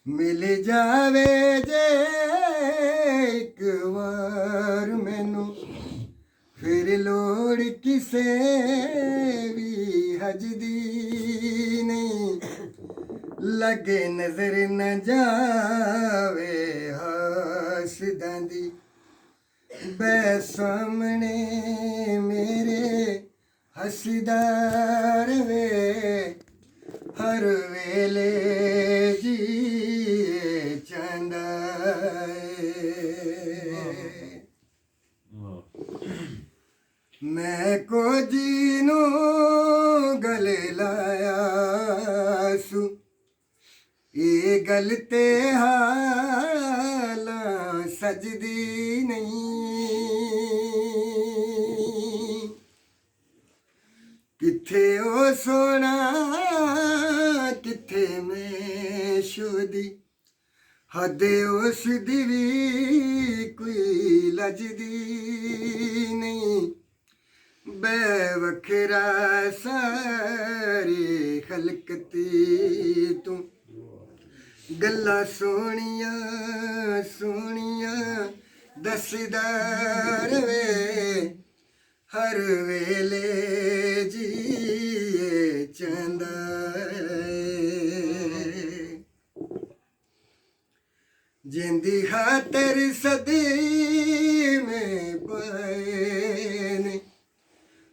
मिल जावे जे एक बार मैनू फिर लोड़ किसे भी हज दी नहीं लगे नजर न जावे हासदां दी बे सामने मेरे हसदा रवे हर वेले जीए चांदा मैं को जीनो गले लाया सु ये गलते हाला सजदी नहीं किथे ओ सोना किथे मैं शुदी हद उस दी भी कोई लजदी नहीं बेवखरा सारी खलकती तू गल्ला सोनिया सोनिया दसदार वे हर वेले जीए चंदा जिंदी खातर सदी में पाए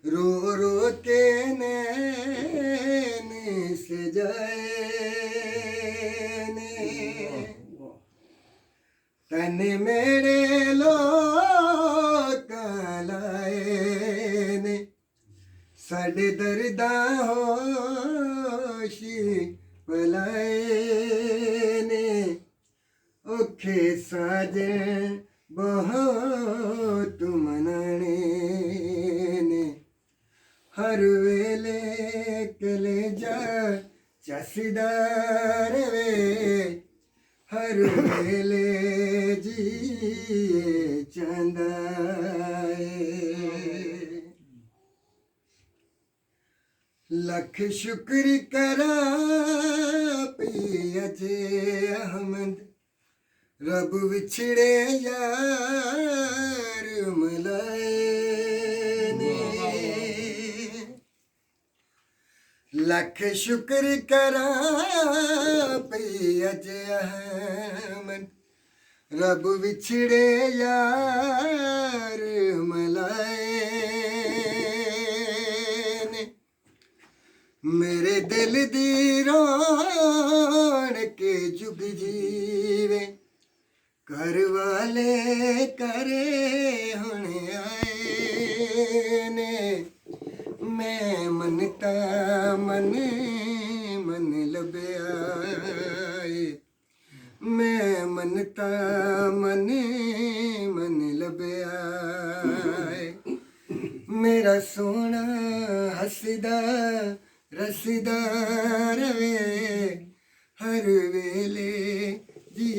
रो रो के नैन से जाए तन मेरे लोग लाए ने साडे दर्दा होशी पलाए ने औखे साजन बहुत मनाने ने हर वेले कलेजा चसदार वे हर वेले जीए चंदाए लख शुक्र करा पी अजे अहमद रब विछड़े यार मलाए लख शुक्र करा पी अजे अहमद रब विछड़े यार मलाए ने मेरे दिल दी रोन के जुग जीवे कर वाले करे हुण आए ने मैं मनता मन मन लभ्या मैं मनता मन मन लभ्या मेरा सोना हसदा रसदा रवे हर वेले जी